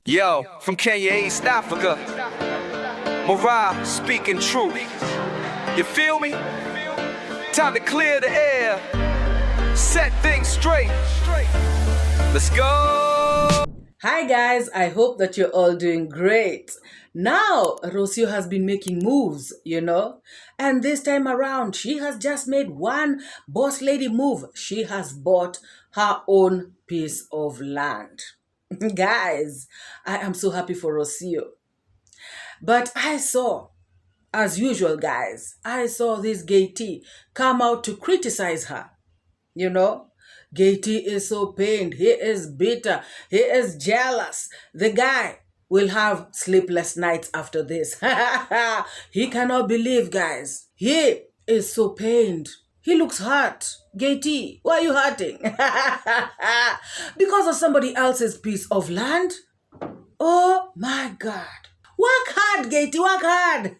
Yo, from Kenya, East Africa, MORAA speaking truth. You feel me? Time to clear the air, set things straight. Let's go. Hi guys, I hope that you're all doing great. Now, Rosio has been making moves, and this time around, she has just made one boss lady move. She has bought her own piece of land. Guys, I am so happy for Rosio. But as usual, guys, I saw this Gatey come out to criticize her. Gatey is so pained. He is bitter. He is jealous. The guy will have sleepless nights after this. He cannot believe, guys. He is so pained. He looks hurt. Gatey, why are you hurting? Because of somebody else's piece of land? Oh my God. Work hard, Gatey, work hard.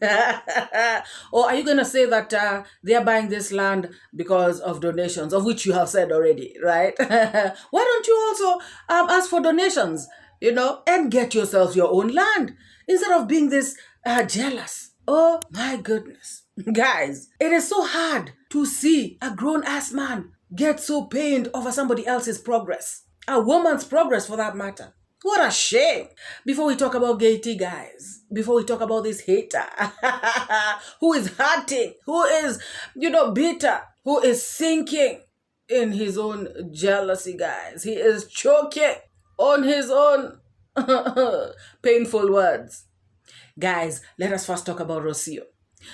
Or are you going to say that they are buying this land because of donations, of which you have said already, right? Why don't you also ask for donations, and get yourself your own land instead of being this jealous? Oh my goodness. Guys, it is so hard to see a grown-ass man get so pained over somebody else's progress. A woman's progress, for that matter. What a shame. Before we talk about Gatey, guys, before we talk about this hater who is hurting, who is, bitter, who is sinking in his own jealousy, guys. He is choking on his own painful words. Guys, let us first talk about Rosio.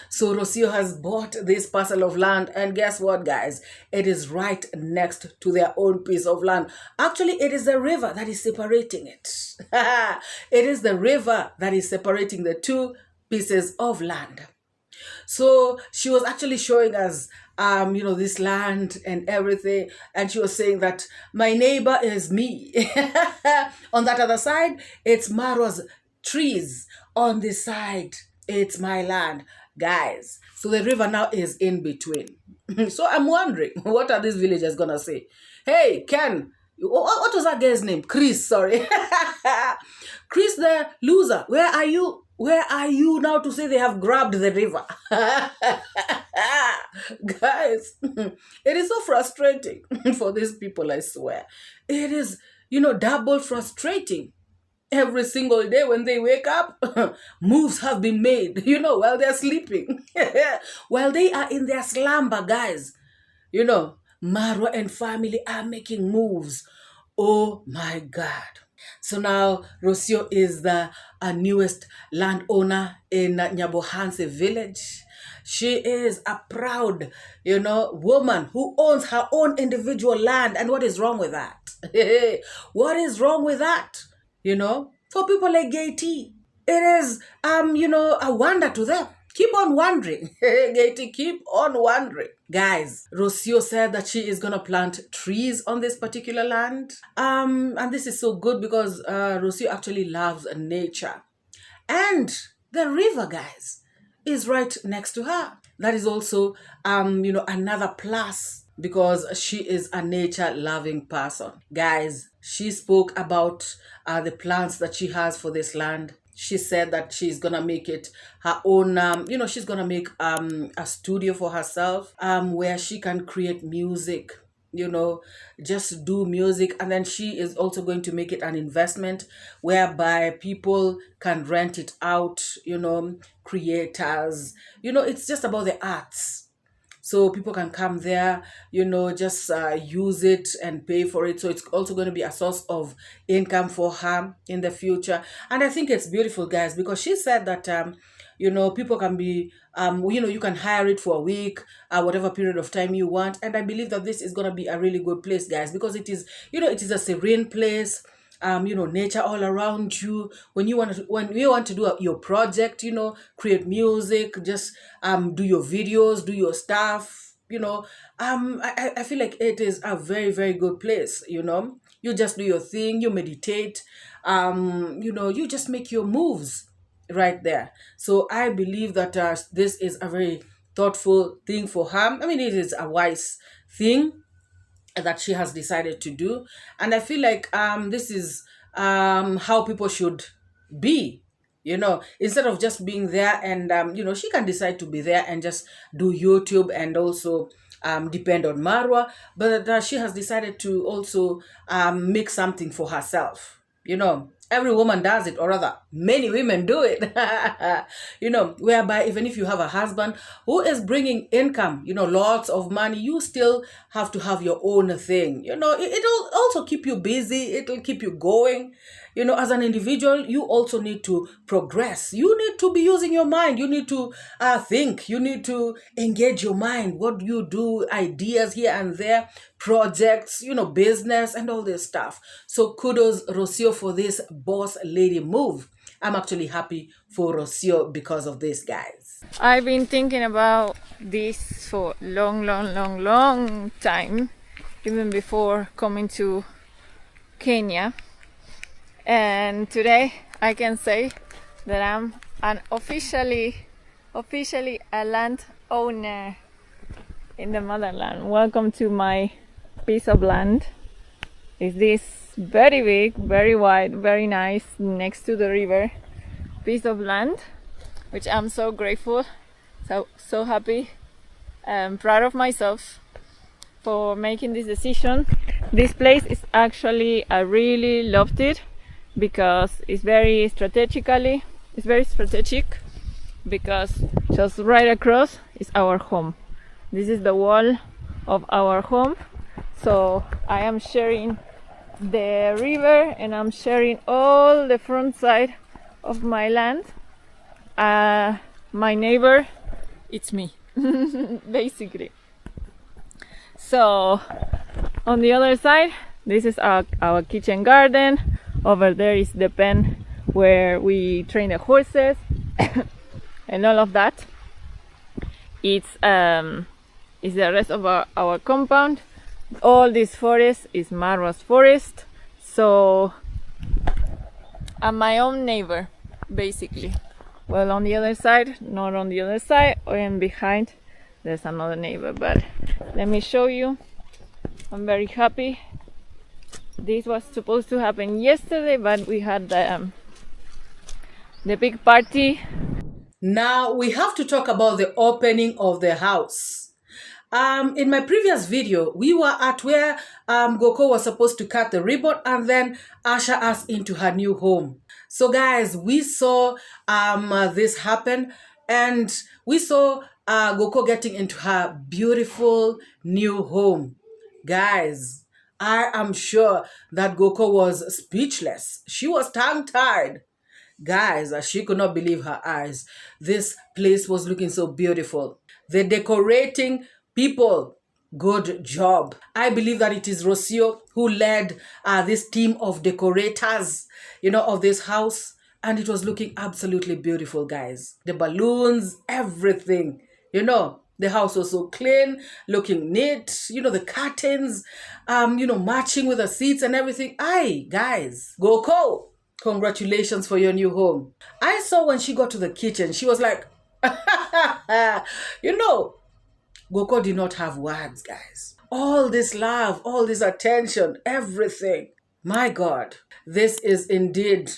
So Rosio has bought this parcel of land, and guess what, guys? It is right next to their own piece of land. Actually, it is the river that is separating it. It is the river that is separating the two pieces of land. So she was actually showing us, this land and everything. And she was saying that my neighbor is me. On that other side, it's Marwa's trees. On this side, it's my land. Guys, so the river now is in between. So I'm wondering, what are these villagers gonna say? Hey, Ken, what was that guy's name? Chris, sorry. Chris the loser, where are you? Where are you now to say they have grabbed the river? Guys, it is so frustrating for these people, I swear. It is, double frustrating. Every single day when they wake up, moves have been made, while they're sleeping. While they are in their slumber, guys, Marwa and family are making moves. Oh my God. So now Rosio is the newest landowner in Nyabohanse village. She is a proud, woman who owns her own individual land. And what is wrong with that? What is wrong with that? For people like Gatey, it is, a wonder to them. Keep on wondering. Gatey, keep on wondering. Guys, Rosio said that she is going to plant trees on this particular land. And this is so good because Rosio actually loves nature. And the river, guys, is right next to her. That is also, another plus, because she is a nature-loving person. Guys, she spoke about the plans that she has for this land. She said that she's going to make it her own, she's going to make a studio for herself where she can create music, just do music. And then she is also going to make it an investment whereby people can rent it out, creators. It's just about the arts. So people can come there, just use it and pay for it. So it's also going to be a source of income for her in the future. And I think it's beautiful, guys, because she said that, people can be, you can hire it for a week, whatever period of time you want. And I believe that this is going to be a really good place, guys, because it is, it is a serene place. Nature all around you. When you want to do your project, create music, just do your videos, do your stuff, I feel like it is a very, very good place. You just do your thing, you meditate, you just make your moves right there. So I believe that this is a very thoughtful thing for her. I mean, it is a wise thing that she has decided to do. And I feel like this is how people should be, instead of just being there. And she can decide to be there and just do YouTube and also depend on Marwa, but she has decided to also make something for herself. Every woman does it, or rather many women do it. Whereby even if you have a husband who is bringing income, lots of money, you still have to have your own thing. It'll also keep you busy, it'll keep you going. As an individual, you also need to progress. You need to be using your mind. You need to think. You need to engage your mind. What do you do? Ideas here and there, projects, business and all this stuff. So kudos, Rosio, for this boss lady move. I'm actually happy for Rosio because of this, guys. I've been thinking about this for long time, even before coming to Kenya. And today I can say that I'm officially a landowner in the motherland. Welcome to my piece of land. It's this very big, very wide, very nice, next to the river piece of land, which I'm so grateful, so happy and proud of myself for making this decision. This place is actually, I really loved it because it's very strategic, because just right across is our home. This is the wall of our home, so I am sharing the river and I'm sharing all the front side of my land. My neighbor, it's me, basically. So on the other side, this is our kitchen garden. Over there is the pen where we train the horses and all of that. It's the rest of our compound. All this forest is Marwa's forest. So I'm my own neighbor, basically. Well, on the other side, not on the other side, and behind there's another neighbor. But let me show you. I'm very happy. This was supposed to happen yesterday, but we had the big party. Now we have to talk about the opening of the house. In my previous video, we were at where Goko was supposed to cut the ribbon and then usher us into her new home. So guys, we saw this happen, and we saw Goko getting into her beautiful new home. Guys, I am sure that Goko was speechless. She was tongue-tied. Guys, she could not believe her eyes. This place was looking so beautiful. The decorating people, good job. I believe that it is Rosio who led this team of decorators, of this house. And it was looking absolutely beautiful, guys. The balloons, everything, The house was so clean, looking neat, the curtains, matching with the seats and everything. Aye, guys, Goko, congratulations for your new home. I saw when she got to the kitchen, she was like, Goko did not have words, guys. All this love, all this attention, everything. My God, this is indeed,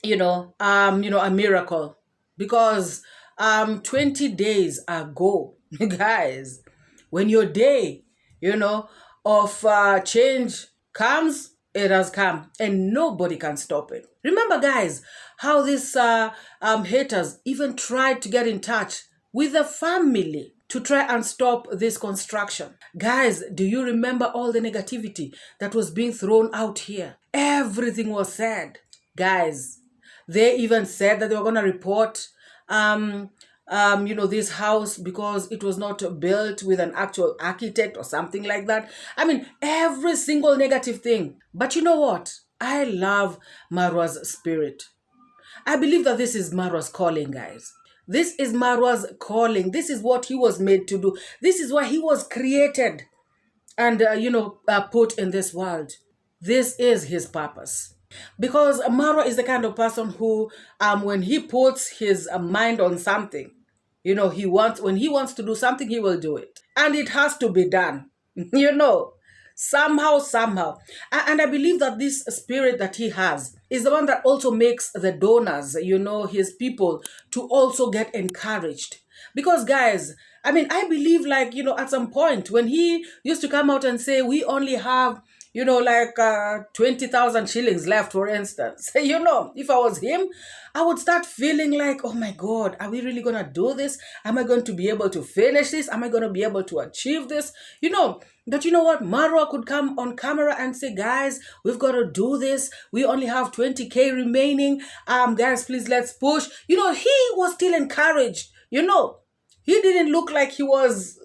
a miracle. Because 20 days ago, guys, when your day, of change comes, it has come, and nobody can stop it. Remember, guys, how these haters even tried to get in touch with the family to try and stop this construction. Guys, do you remember all the negativity that was being thrown out here? Everything was said. Guys, they even said that they were going to report this house because it was not built with an actual architect or something like that. I mean, every single negative thing. But you know what? I love Marwa's spirit. I believe that this is Marwa's calling, guys. This is Marwa's calling. This is what he was made to do. This is why he was created and, put in this world. This is his purpose. Because Marwa is the kind of person who, when he puts his mind on something, when he wants to do something, he will do it. And it has to be done, somehow. And I believe that this spirit that he has is the one that also makes the donors, his people, to also get encouraged. Because guys, I mean, I believe like, at some point when he used to come out and say, we only have, 20,000 shillings left, for instance. If I was him, I would start feeling like, oh my God, are we really going to do this? Am I going to be able to finish this? Am I going to be able to achieve this? But you know what? Marwa could come on camera and say, guys, we've got to do this. We only have 20K remaining. Guys, please, let's push. He was still encouraged, He didn't look like he was.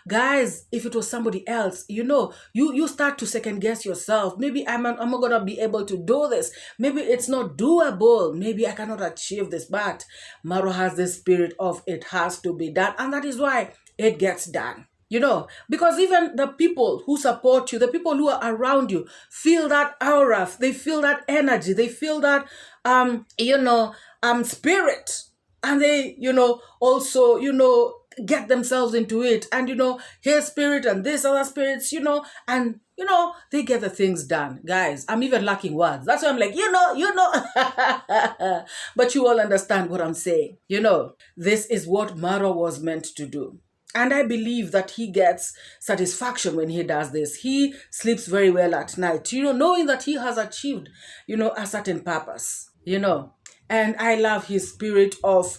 Guys, if it was somebody else, you start to second guess yourself. Maybe I'm not going to be able to do this. Maybe it's not doable. Maybe I cannot achieve this. But Marwa has this spirit of it has to be done. And that is why it gets done. Because even the people who support you, the people who are around you, feel that aura, they feel that energy, they feel that, spirit. And they, also, get themselves into it. And, his spirit and this other spirits, and, they get the things done. Guys, I'm even lacking words. That's why I'm like, But you all understand what I'm saying. This is what Marwa was meant to do. And I believe that he gets satisfaction when he does this. He sleeps very well at night, knowing that he has achieved, a certain purpose, And I love his spirit of,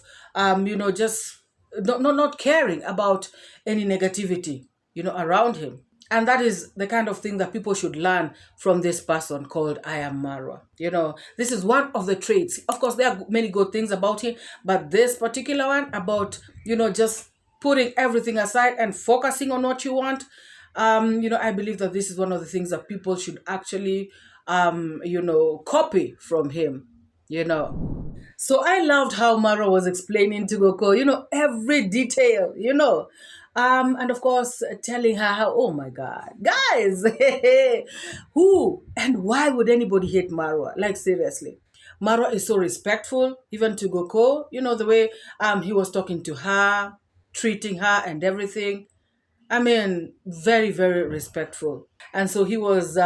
just not caring about any negativity, around him. And that is the kind of thing that people should learn from this person called iammarwa. This is one of the traits. Of course, there are many good things about him, but this particular one about, just putting everything aside and focusing on what you want. I believe that this is one of the things that people should actually, copy from him, So I loved how Marwa was explaining to Goko, every detail, and of course, telling her how, oh my God, guys, who and why would anybody hate Marwa? Like, seriously. Marwa is so respectful, even to Goko, the way he was talking to her, treating her and everything. I mean, very, very respectful. And so he was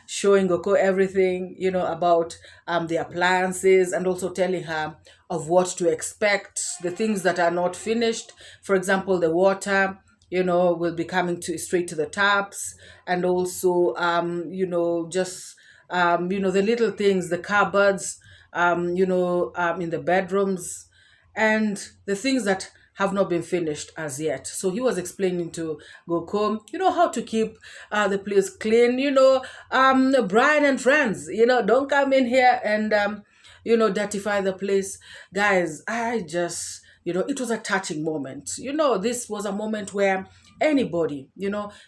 showing Goko everything, about the appliances and also telling her of what to expect, the things that are not finished. For example, the water, will be coming straight to the taps. And also, just, the little things, the cupboards, in the bedrooms and the things that have not been finished as yet. So he was explaining to Goko, how to keep the place clean, Brian and friends, don't come in here and, dirtify the place. Guys, I just, it was a touching moment. This was a moment where anybody,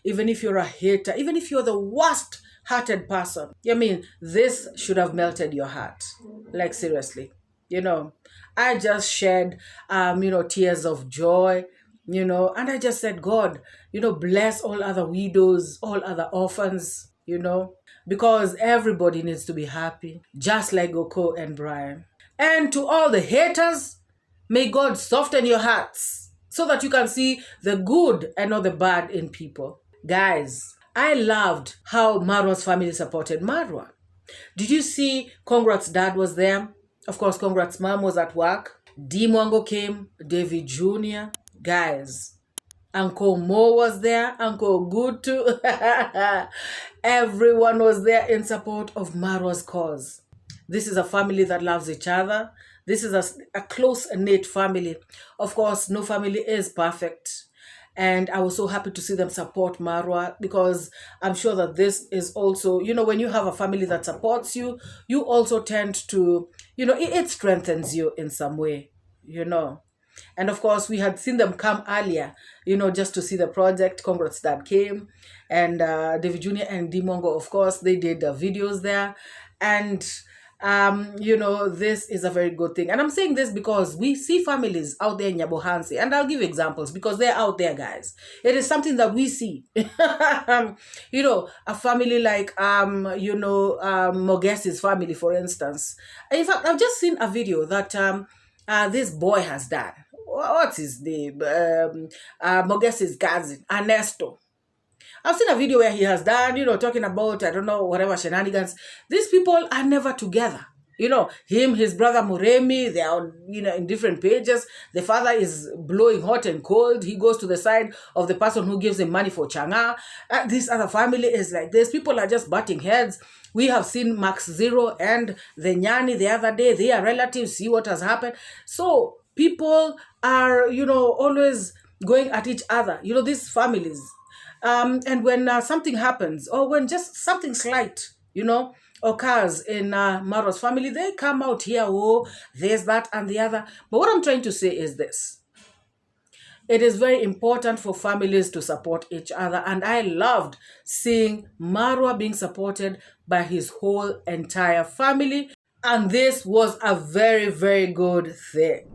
even if you're a hater, even if you're the worst hearted person, this should have melted your heart. Like, seriously, I just shed, tears of joy, and I just said, God, bless all other widows, all other orphans, because everybody needs to be happy, just like Goko and Brian. And to all the haters, may God soften your hearts so that you can see the good and not the bad in people. Guys, I loved how Marwa's family supported Marwa. Did you see Congrats' dad was there? Of course, Congrats' mom was at work. DeeMwango came, David Jr. Guys, Uncle Mo was there, Uncle Good too. Everyone was there in support of Marwa's cause. This is a family that loves each other. This is a close-knit family. Of course, no family is perfect. And I was so happy to see them support Marwa, because I'm sure that this is also, when you have a family that supports you, you also tend to, it strengthens you in some way, And of course, we had seen them come earlier, just to see the project. Congrats dad came, and David Jr. and DeeMwango, of course, they did the videos there. And this is a very good thing. And I'm saying this because we see families out there in Nyabohansi, and I'll give examples because they're out there, guys. It is something that we see. A family like, Mogesi's family, for instance. In fact, I've just seen a video that this boy has done. What's his name? Mogesi's cousin, Ernesto. I've seen a video where he has done, talking about, I don't know, whatever shenanigans. These people are never together. Him, his brother Muremi, they are, in different pages. The father is blowing hot and cold. He goes to the side of the person who gives him money for changa. This other family is like this. People are just butting heads. We have seen Max Zero and the Nyani the other day. They are relatives. See what has happened. So people are, always going at each other. These families. And when something happens, or when just something slight, occurs in Marwa's family, they come out here, there's that and the other. But what I'm trying to say is this. It is very important for families to support each other. And I loved seeing Marwa being supported by his whole entire family. And this was a very, very good thing.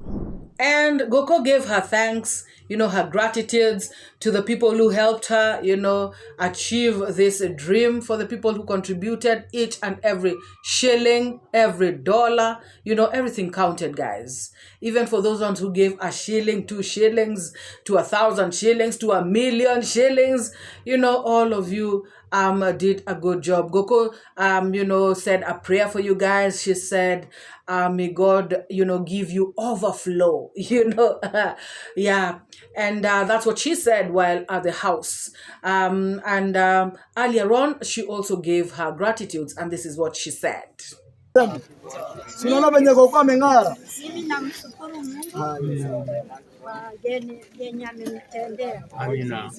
And Goko gave her thanks, her gratitudes to the people who helped her, achieve this dream, for the people who contributed each and every shilling, every dollar, everything counted, guys. Even for those ones who gave a shilling, 2 shillings, to 1,000 shillings, to 1,000,000 shillings, all of you did a good job. Goko, said a prayer for you guys. She said, may God, give you overflow, yeah. And that's what she said while at the house. And earlier on, she also gave her gratitudes, and this is what she said. Sinaona venye Goko ameng'ara. Mimi namshukuru Mungu kwa yenye amenitendea. Amina.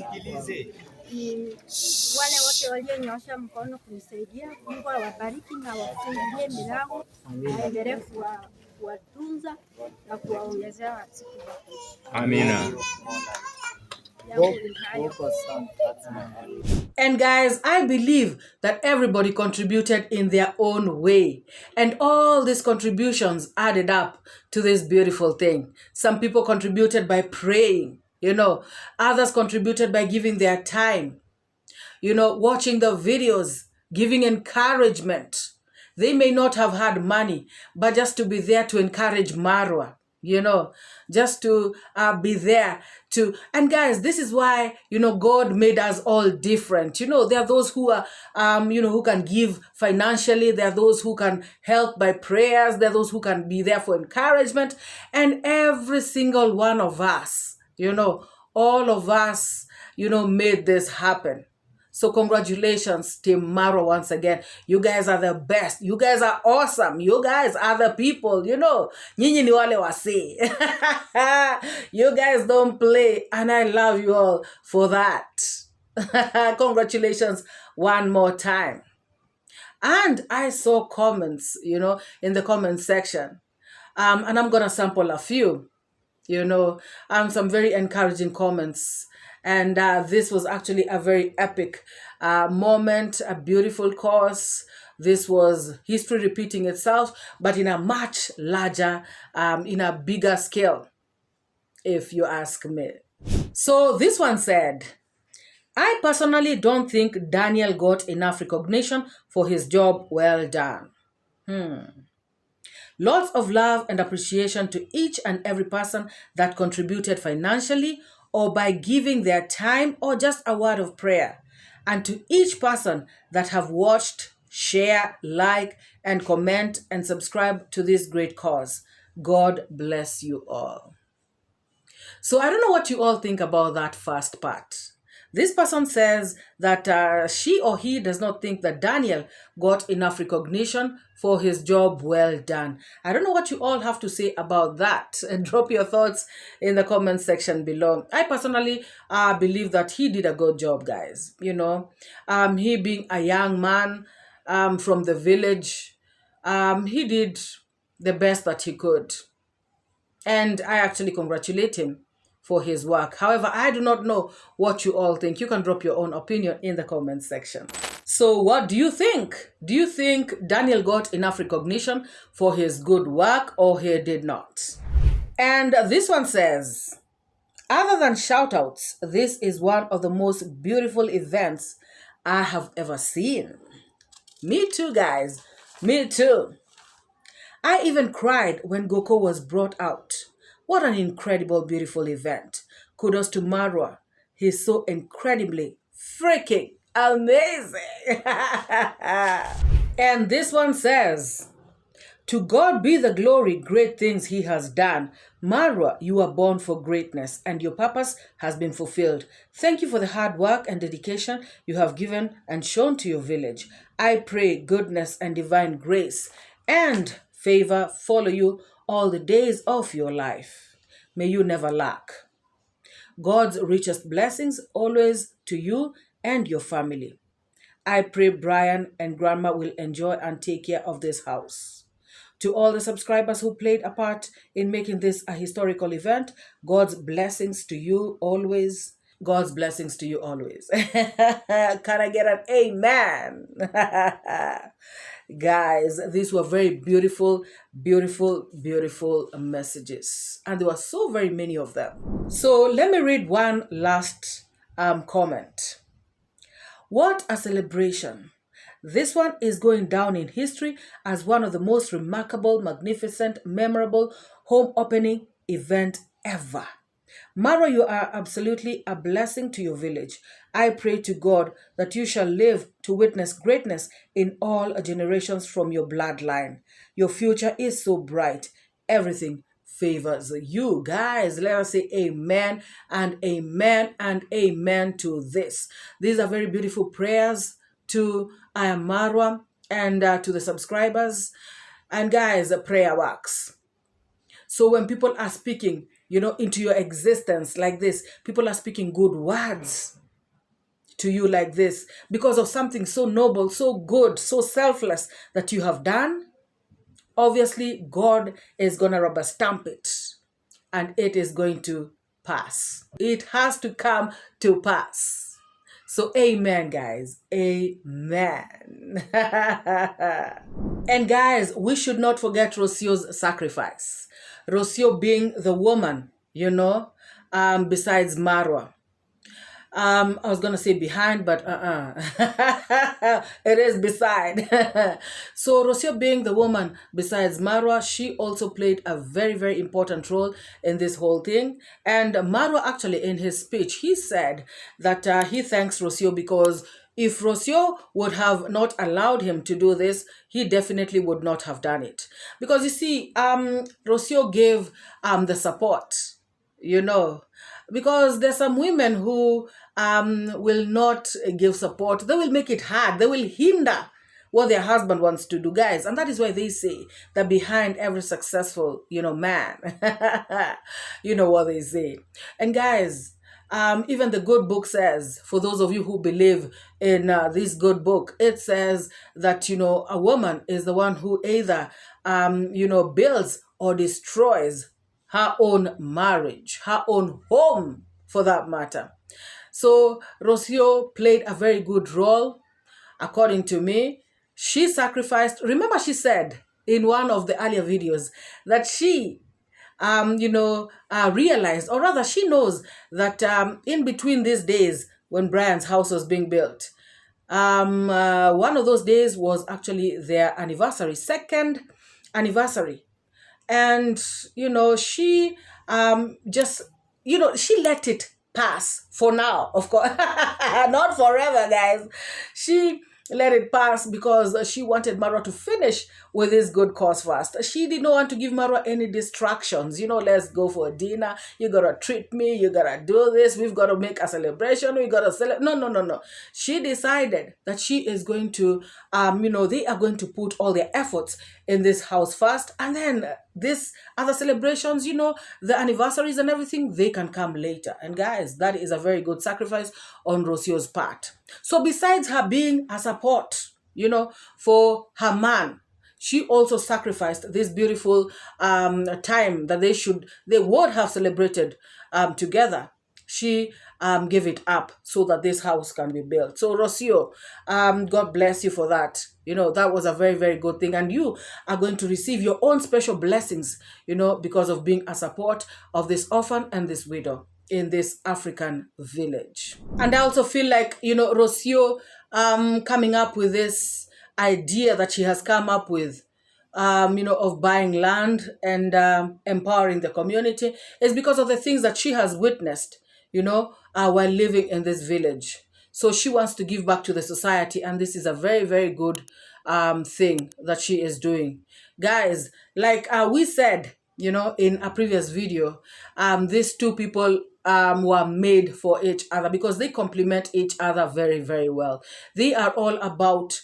Wale wote walionyosha mkono kunisaidia, Mungu awabariki na wafungulie milango, aendelee kuwatunza na kuwaongezea siku za kuishi. Amina. And guys, I believe that everybody contributed in their own way. And all these contributions added up to this beautiful thing. Some people contributed by praying, others contributed by giving their time, watching the videos, giving encouragement. They may not have had money, but just to be there to encourage Marwa, just to be there to. And guys, this is why, God made us all different. There are those who are, who can give financially. There are those who can help by prayers. There are those who can be there for encouragement. And every single one of us, all of us, made this happen. So congratulations, Team Marwa, once again. You guys are the best. You guys are awesome. You guys are the people, Nyinyi ni wale wase. You guys don't play. And I love you all for that. Congratulations one more time. And I saw comments, in the comment section. And I'm going to sample a few, some very encouraging comments. And this was actually a very epic moment, a beautiful cause. This was history repeating itself, but in a much larger, in a bigger scale, if you ask me. So this one said, I personally don't think Daniel got enough recognition for his job well done. Lots of love and appreciation to each and every person that contributed financially or by giving their time or just a word of prayer. And to each person that have watched, share, like, and comment and subscribe to this great cause. God bless you all. So I don't know what you all think about that first part. This person says that she or he does not think that Daniel got enough recognition for his job well done. I don't know what you all have to say about that. And drop your thoughts in the comment section below. I personally believe that he did a good job, guys. He being a young man from the village, he did the best that he could. And I actually congratulate him for his work. However, I do not know what you all think. You can drop your own opinion in the comment section. So what do you think? Do you think Daniel got enough recognition for his good work or he did not? And this one says, other than shoutouts, this is one of the most beautiful events I have ever seen. Me too, guys. Me too. I even cried when Goko was brought out. What an incredible, beautiful event. Kudos to Marwa. He's so incredibly freaking amazing. And this one says, to God be the glory, great things he has done. Marwa, you are born for greatness and your purpose has been fulfilled. Thank you for the hard work and dedication you have given and shown to your village. I pray goodness and divine grace and favor follow you all the days of your life. May you never lack. God's richest blessings always to you and your family. I pray Brian and Grandma will enjoy and take care of this house. To all the subscribers who played a part in making this a historical event, God's blessings to you always. God's blessings to you always. Can I get an amen? Guys, these were very beautiful, beautiful, beautiful messages. And there were so very many of them. So let me read one last comment. What a celebration. This one is going down in history as one of the most remarkable, magnificent, memorable home opening event ever. Marwa, you are absolutely a blessing to your village. I pray to God that you shall live to witness greatness in all generations from your bloodline. Your future is so bright. Everything favors you. Guys, let us say amen and amen and amen to this. These are very beautiful prayers to iammarwa and to the subscribers. And guys, prayer works. So when people are speaking, into your existence like this, people are speaking good words to you like this because of something so noble, so good, so selfless that you have done. Obviously, God is going to rubber stamp it and it is going to pass. It has to come to pass. So amen, guys. Amen. And guys, we should not forget Rosio's sacrifice. Rosio being the woman, besides Marwa. I was going to say behind, but it is beside. So Rosio being the woman besides Marwa, she also played a very, very important role in this whole thing. And Marwa actually in his speech, he said that he thanks Rosio because if Rosio would have not allowed him to do this, he definitely would not have done it. Because you see, Rosio gave the support, because there's some women who will not give support. They will make it hard. They will hinder what their husband wants to do, guys. And that is why they say that behind every successful, man, you know what they say. And guys, even the good book says, for those of you who believe in this good book, it says that, a woman is the one who either, builds or destroys her own marriage, her own home, for that matter. So Rosio played a very good role, according to me. She sacrificed. Remember, she said in one of the earlier videos that she realized, or rather she knows that in between these days when Brian's house was being built, one of those days was actually their anniversary, second anniversary. And, she just, she let it pass for now, of course, not forever, guys. She let it pass because she wanted Marwa to finish with this good cause first. She did not want to give Marwa any distractions. Let's go for dinner. You got to treat me. You got to do this. We've got to make a celebration. We got to celebrate. No. She decided that she is going to, they are going to put all their efforts in this house first. And then this other celebrations, the anniversaries and everything, they can come later. And guys, that is a very good sacrifice on Rosio's part. So besides her being a support, for her man, she also sacrificed this beautiful time that they would have celebrated together. She gave it up so that this house can be built. So Rosio, God bless you for that. That was a very, very good thing. And you are going to receive your own special blessings, because of being a support of this orphan and this widow in this African village. And I also feel like, Rosio coming up with this idea that she has come up with, of buying land and empowering the community is because of the things that she has witnessed, while living in this village. So she wants to give back to the society, and this is a very, very good thing that she is doing. Guys, like we said, in a previous video, these two people were made for each other because they complement each other very, very well. They are all about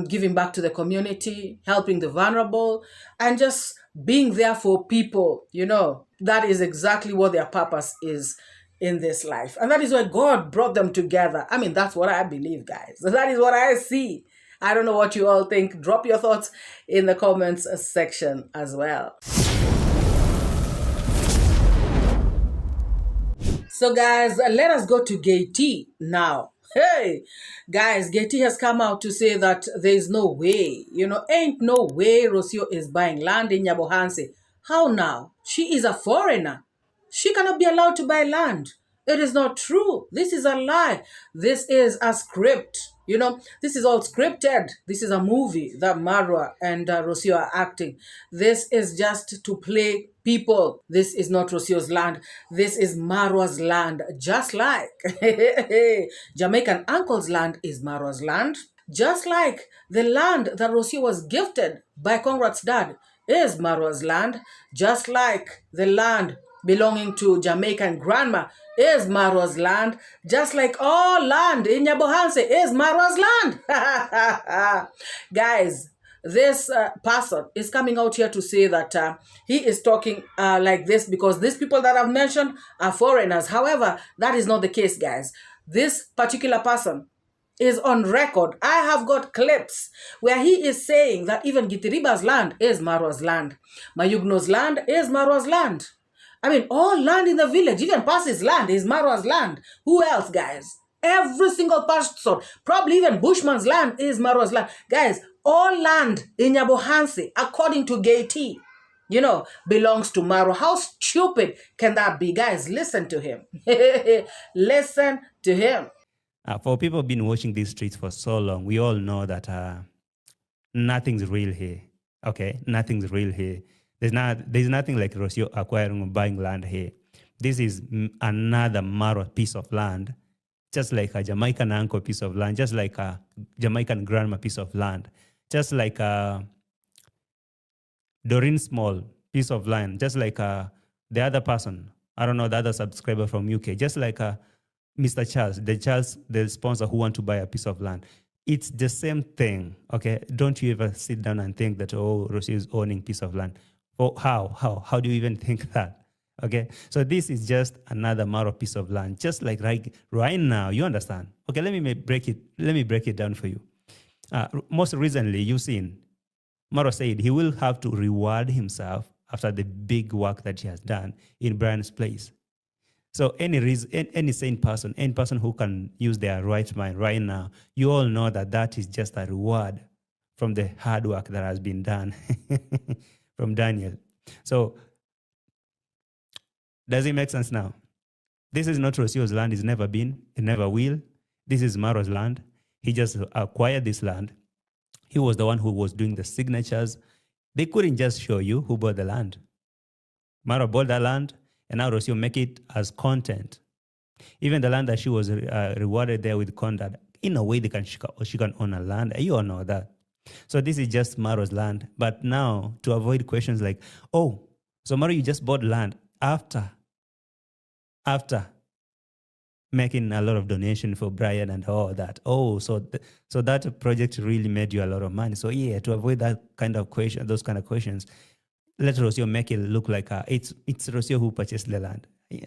giving back to the community, helping the vulnerable, and just being there for people. That is exactly what their purpose is in this life. And that is why God brought them together. I mean, that's what I believe, guys. That is what I see. I don't know what you all think. Drop your thoughts in the comments section as well. So guys, let us go to Gatey now. Hey, guys, Gatey has come out to say that there is no way, ain't no way Rosio is buying land in 𝐵𝐵𝐻𝐶. How now? She is a foreigner. She cannot be allowed to buy land. It is not true. This is a lie. This is a script. This is all scripted. This is a movie that Marwa and Rosio are acting. This is just to play people. This is not Rosio's land. This is Marwa's land. Just like Jamaican uncle's land is Marwa's land. Just like the land that Rosio was gifted by Conrad's dad is Marwa's land. Just like the land belonging to Jamaican grandma is Marwa's land, just like all land in 𝐵𝐵𝐻𝐶 is Marwa's land. Guys, this person is coming out here to say that he is talking like this because these people that I've mentioned are foreigners. However, that is not the case, guys. This particular person is on record. I have got clips where he is saying that even Gitiriba's land is Marwa's land. Mayugno's land is Marwa's land. I mean, all land in the village, even Percy's land is Marwa's land. Who else, guys? Every single person, probably even Bushman's land is Marwa's land. Guys, all land in 𝐵𝐵𝐻𝐶, according to Gatey, belongs to Marwa. How stupid can that be? Guys, listen to him. Listen to him. For people who've been watching these streets for so long, we all know that nothing's real here. Okay, nothing's real here. There's nothing like Rosio acquiring or buying land here. This is another Marwa piece of land, just like a Jamaican uncle piece of land, just like a Jamaican grandma piece of land, just like a Doreen Small piece of land, just like the other person, I don't know, the other subscriber from UK, just like Mr. Charles, the sponsor who want to buy a piece of land. It's the same thing, okay? Don't you ever sit down and think that, oh, Rosio is owning piece of land. Oh, how do you even think that? Okay, so this is just another Marwa piece of land, just like right now. You understand? Okay, let me break it down for you. Most recently, you've seen Marwa said he will have to reward himself after the big work that he has done in Brian's place. So any sane person, any person who can use their right mind right now, you all know that is just a reward from the hard work that has been done. From Daniel. So, does it make sense now? This is not Rosio's land. It's never been. It never will. This is Marwa's land. He just acquired this land. He was the one who was doing the signatures. They couldn't just show you who bought the land. Marwa bought that land, and now Rosio make it as content. Even the land that she was rewarded there with content, in a way she can own a land. You all know that. So this is just Marwa's land. But now, to avoid questions like, oh, so Marwa, you just bought land after making a lot of donation for Brian and all that. Oh, so that project really made you a lot of money. So yeah, to avoid that kind of question, those kind of questions, let Rosio make it look like it's Rosio who purchased the land. Yeah.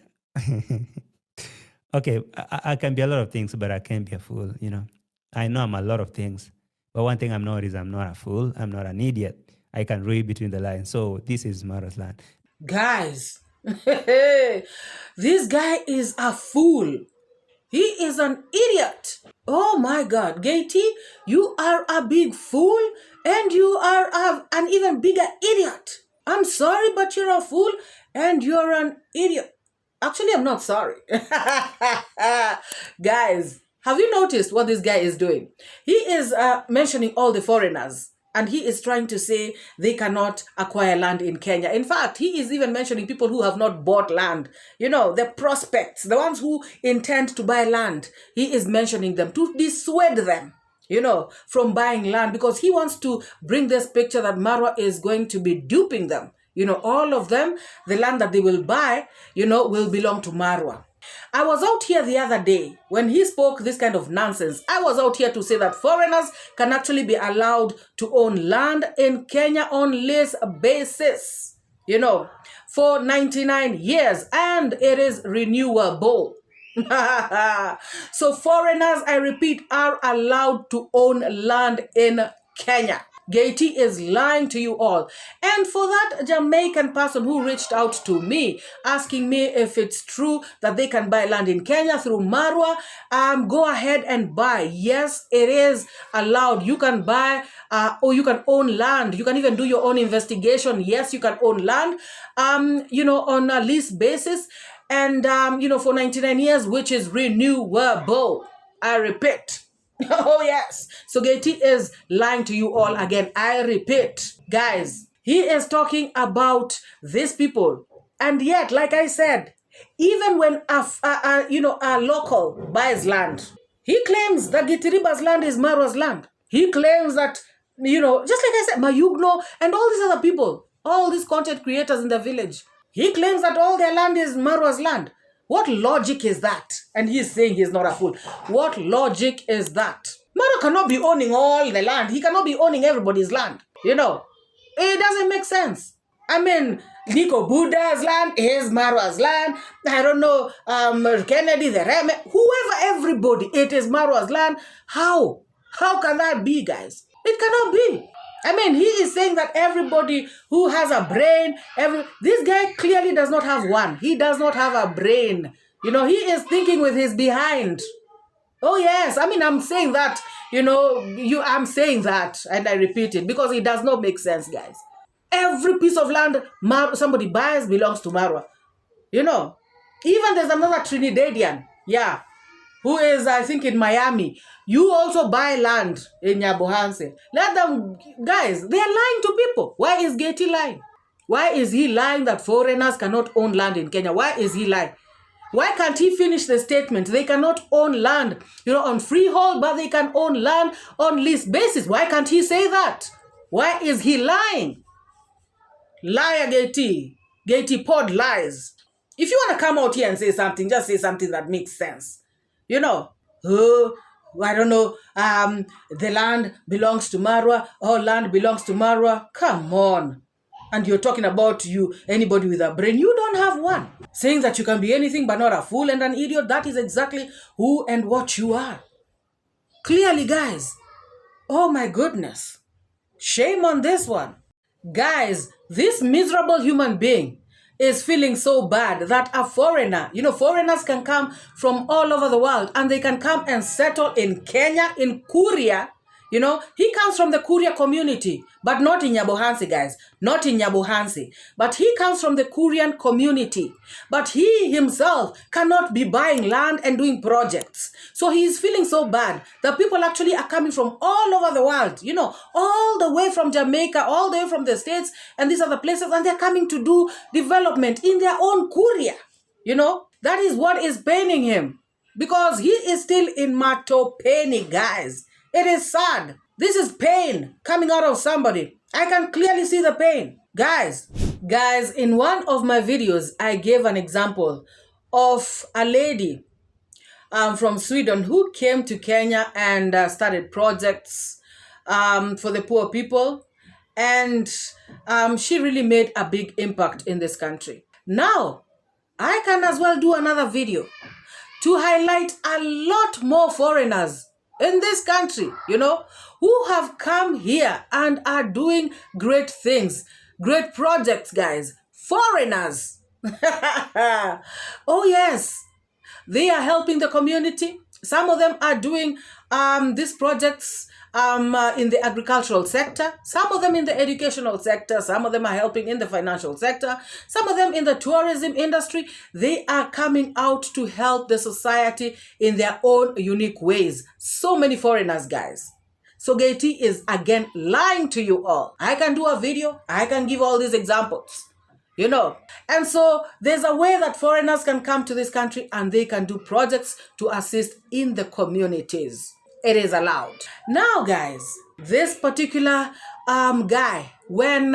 Okay, I can be a lot of things, but I can't be a fool. I know I'm a lot of things. But one thing I'm not is I'm not a fool. I'm not an idiot. I can read between the lines. So this is Marwa's land. Guys, this guy is a fool. He is an idiot. Oh my God, Gatey, you are a big fool and you are an even bigger idiot. I'm sorry, but you're a fool and you're an idiot. Actually, I'm not sorry. Guys, have you noticed what this guy is doing? He is mentioning all the foreigners. And he is trying to say they cannot acquire land in Kenya. In fact, he is even mentioning people who have not bought land. The prospects, the ones who intend to buy land. He is mentioning them to dissuade them, from buying land, because he wants to bring this picture that Marwa is going to be duping them. All of them, the land that they will buy, will belong to Marwa. I was out here the other day when he spoke this kind of nonsense. I was out here to say that foreigners can actually be allowed to own land in Kenya on lease basis, for 99 years, and it is renewable. So foreigners, I repeat, are allowed to own land in Kenya. Gatey is lying to you all. And for that Jamaican person who reached out to me, asking me if it's true that they can buy land in Kenya through Marwa, go ahead and buy. Yes, it is allowed. You can buy or you can own land. You can even do your own investigation. Yes, you can own land, on a lease basis. And, for 99 years, which is renewable. I repeat. Oh, yes. So Gatey is lying to you all again. I repeat, guys, he is talking about these people. And yet, like I said, even when a local buys land, he claims that Gitiriba's land is Marwa's land. He claims that, just like I said, Mayugno and all these other people, all these content creators in the village, he claims that all their land is Marwa's land. What logic is that? And he's saying he's not a fool. What logic is that? Marwa cannot be owning all the land. He cannot be owning everybody's land. It doesn't make sense. I mean, Nico Buddha's land is Marwa's land. I don't know, Kennedy, the Reme, whoever, everybody, it is Marwa's land. How? How can that be, guys? It cannot be. I mean, he is saying that everybody who has a brain, this guy clearly does not have one. He does not have a brain. He is thinking with his behind. Oh, yes. I mean, I'm saying that, I'm saying that, and I repeat it, because it does not make sense, guys. Every piece of land somebody buys belongs to Marwa. Even there's another Trinidadian, who is, I think, in Miami. You also buy land in Nyabohanse. Let them, guys, they are lying to people. Why is Gatey lying? Why is he lying that foreigners cannot own land in Kenya? Why is he lying? Why can't he finish the statement? They cannot own land, on freehold, but they can own land on lease basis. Why can't he say that? Why is he lying? Liar Gatey. Gatey pod lies. If you want to come out here and say something, just say something that makes sense. I don't know, the land belongs to Marwa, all land belongs to Marwa. Come on. And you're talking about anybody with a brain. You don't have one. Saying that you can be anything but not a fool and an idiot, that is exactly who and what you are. Clearly, guys. Oh my goodness. Shame on this one. Guys, this miserable human being is feeling so bad that a foreigner, foreigners can come from all over the world and they can come and settle in Kenya, in Kuria. He comes from the Kuria community, but not in Nyabohanse, guys. Not in Nyabohanse. But he comes from the Kurian community. But he himself cannot be buying land and doing projects. So he is feeling so bad that people actually are coming from all over the world, all the way from Jamaica, all the way from the States and these other places, and they're coming to do development in their own Kuria. That is what is paining him. Because he is still in Matopeni, guys. It is sad. This is pain coming out of somebody. I can clearly see the pain. Guys, in one of my videos, I gave an example of a lady from Sweden who came to Kenya and started projects for the poor people. And she really made a big impact in this country. Now, I can as well do another video to highlight a lot more foreigners in this country, who have come here and are doing great things, great projects, guys. Foreigners. Oh, yes. They are helping the community. Some of them are doing these projects in the agricultural sector. Some of them in the educational sector. Some of them are helping in the financial sector. Some of them in the tourism industry. They are coming out to help the society in their own unique ways. So many foreigners, guys. So Gatey is again lying to you all. I can do a video. I can give all these examples. And so there's a way that foreigners can come to this country and they can do projects to assist in the communities. It is allowed. Now, guys, this particular guy, when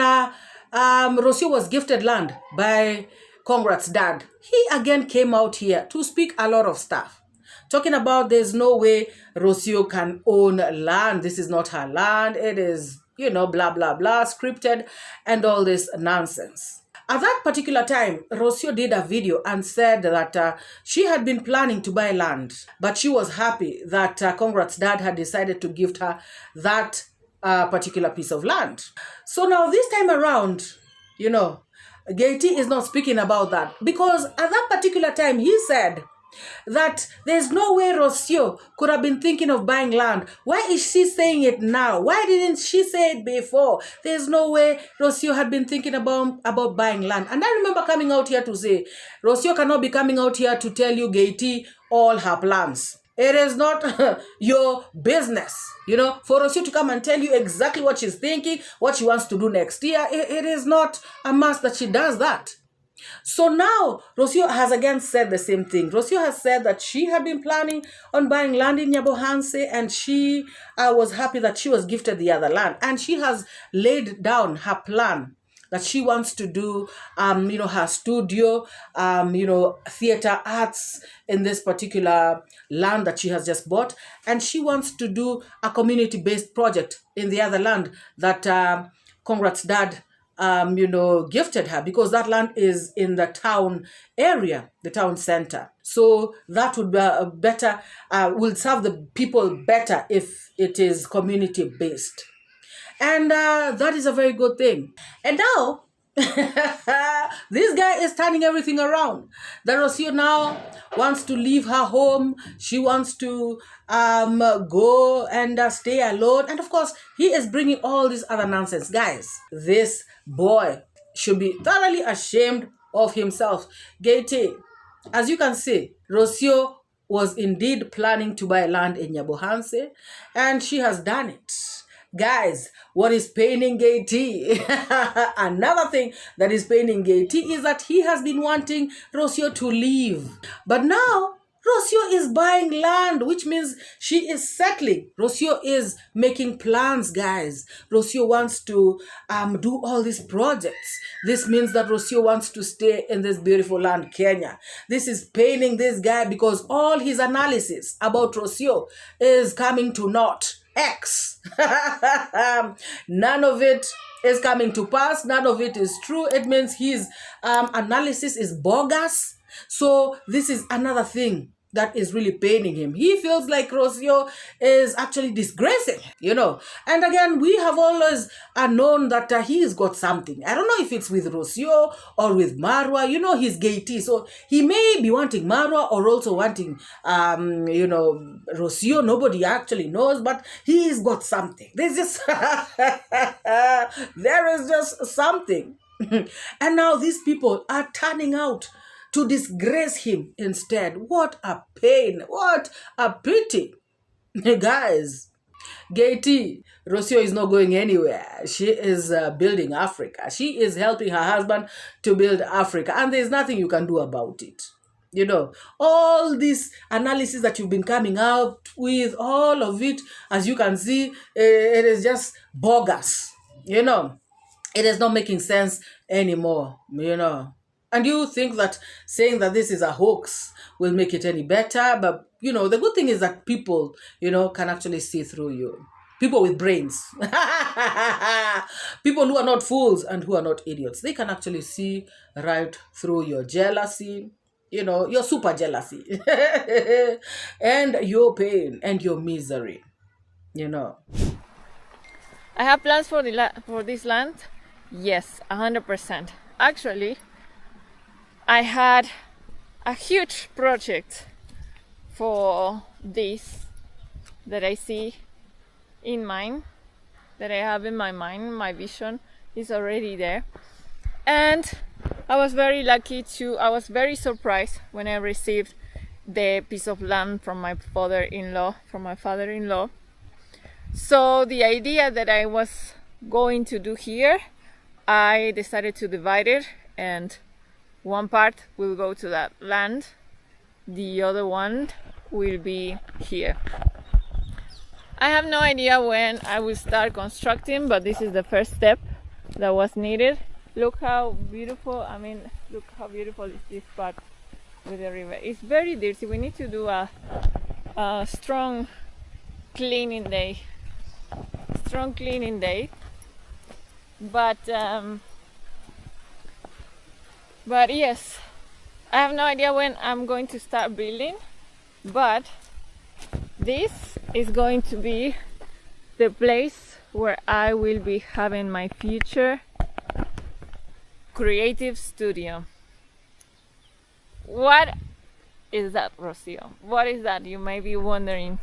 Rosio was gifted land by Congrats dad, he again came out here to speak a lot of stuff. Talking about there's no way Rosio can own land. This is not her land. It is, blah, blah, blah, scripted and all this nonsense. At that particular time, Rosio did a video and said that she had been planning to buy land, but she was happy that Congrats dad had decided to gift her that particular piece of land. So now this time around, Gatey is not speaking about that, because at that particular time he said that there's no way Rosio could have been thinking of buying land. Why is she saying it now? Why didn't she say it before? There's no way Rosio had been thinking about buying land. And I remember coming out here to say, Rosio cannot be coming out here to tell you, Gatey, all her plans. It is not your business, for Rosio to come and tell you exactly what she's thinking, what she wants to do next year. It is not a must that she does that. So now, Rosio has again said the same thing. Rosio has said that she had been planning on buying land in Nyabohanse, and she was happy that she was gifted the other land. And she has laid down her plan that she wants to do, her studio, theater arts in this particular land that she has just bought. And she wants to do a community-based project in the other land that Congrats dad gifted her, because that land is in the town area, the town center. So that would be better, will serve the people better if it is community based. And that is a very good thing. And now, this guy is turning everything around. That Rosio now wants to leave her home. She wants to go and stay alone. And of course, he is bringing all this other nonsense. Guys, this boy should be thoroughly ashamed of himself. Gatey, as you can see, Rosio was indeed planning to buy land in Nyabohanse, and she has done it. Guys, what is paining Gatey? Another thing that is paining Gatey is that he has been wanting Rosio to leave. But now, Rosio is buying land, which means she is settling. Rosio is making plans, guys. Rosio wants to do all these projects. This means that Rosio wants to stay in this beautiful land, Kenya. This is paining this guy because all his analysis about Rosio is coming to naught. X. None of it is coming to pass. None of it is true. It means his analysis is bogus. So this is another thing that is really paining him. He feels like Rosio is actually disgracing, And again, we have always known that he's got something. I don't know if it's with Rosio or with Marwa. He's Gatey. So he may be wanting Marwa or also wanting, Rosio. Nobody actually knows, but he's got something. There's just, there is just something. And now these people are turning out to disgrace him instead. What a pain. What a pity. Guys, Gatey, Rosio is not going anywhere. She is building Africa. She is helping her husband to build Africa. And there's nothing you can do about it. All this analysis that you've been coming out with, all of it, as you can see, it is just bogus. It is not making sense anymore, And you think that saying that this is a hoax will make it any better. But, the good thing is that people, can actually see through you. People with brains. People who are not fools and who are not idiots. They can actually see right through your jealousy, your super jealousy. And your pain and your misery, I have plans for this land. Yes, 100%. Actually, I had a huge project for this that I see in mind, that I have in my mind. My vision is already there. And I was very I was very surprised when I received the piece of land from my father-in-law, So the idea that I was going to do here, I decided to divide it, and one part will go to that land, the other one will be here. I have no idea when I will start constructing, but this is the first step that was needed. Look how beautiful, look how beautiful is this part with the river. It's very dirty. We need to do a strong cleaning day. But yes, I have no idea when I'm going to start building, but this is going to be the place where I will be having my future creative studio. What is that, Rosio? What is that? You may be wondering.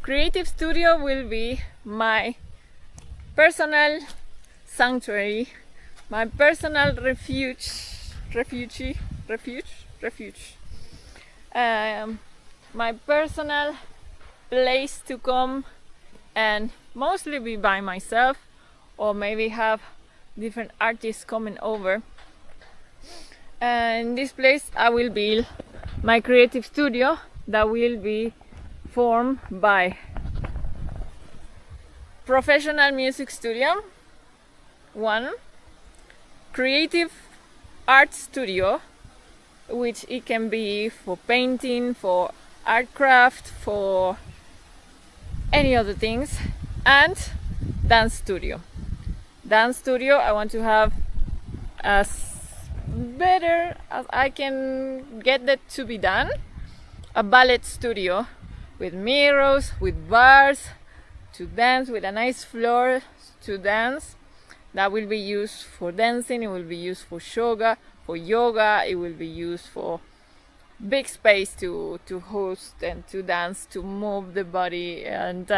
Creative studio will be my personal sanctuary, my personal refuge, my personal place to come and mostly be by myself, or maybe have different artists coming over. And in this place I will build my creative studio that will be formed by professional music studio, one creative art studio, which it can be for painting, for art craft, for any other things, and dance studio. Dance studio I want to have as better as I can get that to be done. A ballet studio with mirrors, with bars to dance, with a nice floor to dance. That will be used for dancing, it will be used for yoga, it will be used for big space to host and to dance, to move the body. And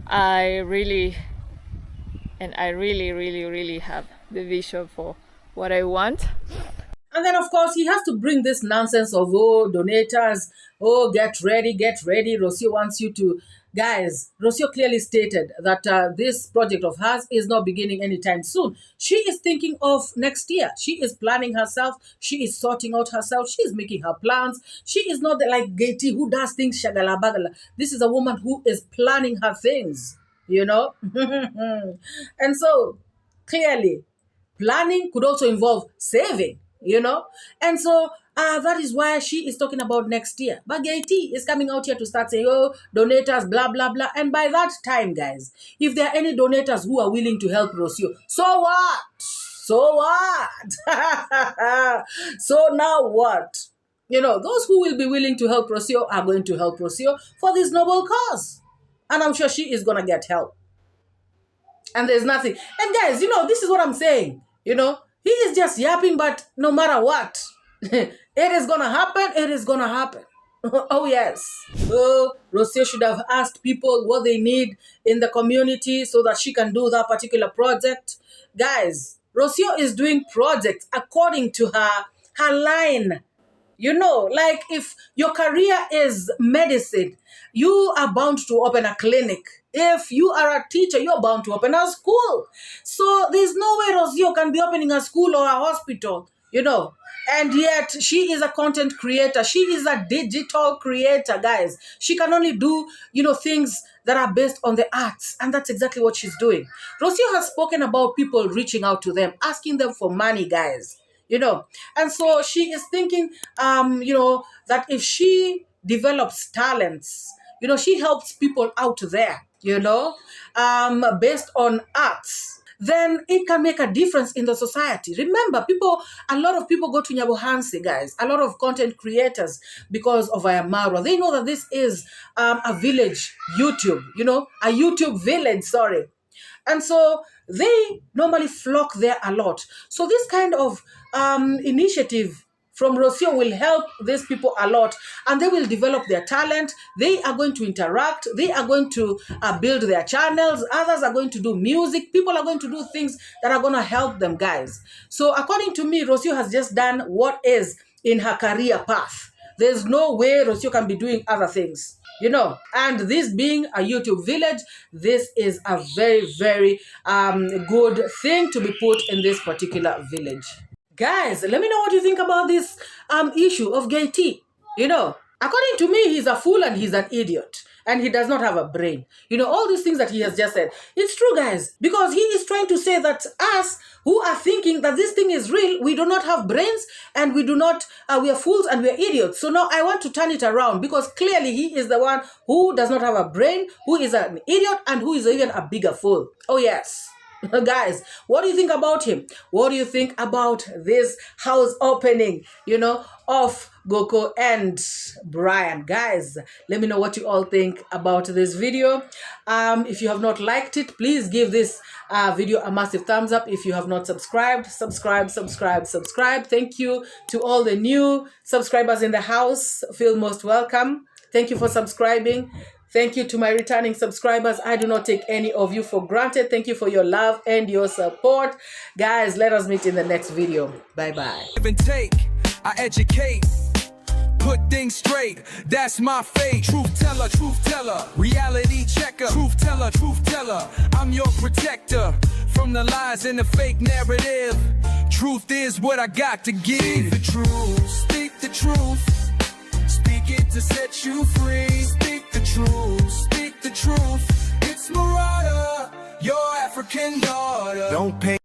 I really have the vision for what I want. And then, of course, he has to bring this nonsense of, oh, donators, oh, get ready. Rosio wants you to... Guys, Rosio clearly stated that this project of hers is not beginning anytime soon. She is thinking of next year. She is planning herself. She is sorting out herself. She is making her plans. She is not like Gatey who does things shagala bagala. This is a woman who is planning her things, you know. And so, clearly, planning could also involve saving, you know. And so that is why she is talking about next year. But Gatey is coming out here to start saying, oh, donators, blah, blah, blah. And by that time, guys, if there are any donators who are willing to help Rosio, so what? So now what? You know, those who will be willing to help Rosio are going to help Rosio for this noble cause. And I'm sure she is going to get help. And there's nothing. And guys, you know, this is what I'm saying. You know, he is just yapping, but no matter what, it is going to happen. It is going to happen. Oh, yes. Oh, Rosio should have asked people what they need in the community so that she can do that particular project. Guys, Rosio is doing projects according to her line. You know, like if your career is medicine, you are bound to open a clinic. If you are a teacher, you're bound to open a school. So there's no way Rosio can be opening a school or a hospital, you know. And yet she is a content creator. She is a digital creator, guys. She can only do, you know, things that are based on the arts. And that's exactly what she's doing. Rosio has spoken about people reaching out to them, asking them for money, guys. You know, and so she is thinking, you know, that if she develops talents, you know, she helps people out there, you know, based on arts, then it can make a difference in the society. Remember, a lot of people go to Nyabohansi, guys, a lot of content creators because of iammarwa. They know that this is a village YouTube, you know, a YouTube village, sorry. And so they normally flock there a lot. So this kind of initiative from Rosio will help these people a lot, and they will develop their talent. They are going to interact. They are going to build their channels. Others are going to do music. People are going to do things that are going to help them, guys. So according to me, Rosio has just done what is in her career path. There's no way Rosio can be doing other things. you know. And this being a YouTube village, this is a very, very good thing to be put in this particular village. Guys, let me know what you think about this issue of Gatey. You know, according to me, he's a fool and he's an idiot. And he does not have a brain. You know, all these things that he has just said. It's true, guys. Because he is trying to say that us who are thinking that this thing is real, we do not have brains and we do not, we are fools and we are idiots. So now I want to turn it around because clearly he is the one who does not have a brain, who is an idiot and who is even a bigger fool. Oh, yes. Guys, what do you think about him? What do you think about this house opening, you know, of Goko and Brian? Guys, let me know what you all think about this video. If you have not liked it, please give this video a massive thumbs up. If you have not subscribed, subscribe. Thank you to all the new subscribers in the house. Feel most welcome. Thank you for subscribing. Thank you to my returning subscribers. I do not take any of you for granted. Thank you for your love and your support. Guys, let us meet in the next video. Bye-bye. Give and take, I educate, put things straight, that's my fate. Truth teller, reality checker. Truth teller, I'm your protector from the lies and the fake narrative. Truth is what I got to give. Speak the truth, speak it to set you free. Speak the truth, it's MORAA, your African daughter. Don't pay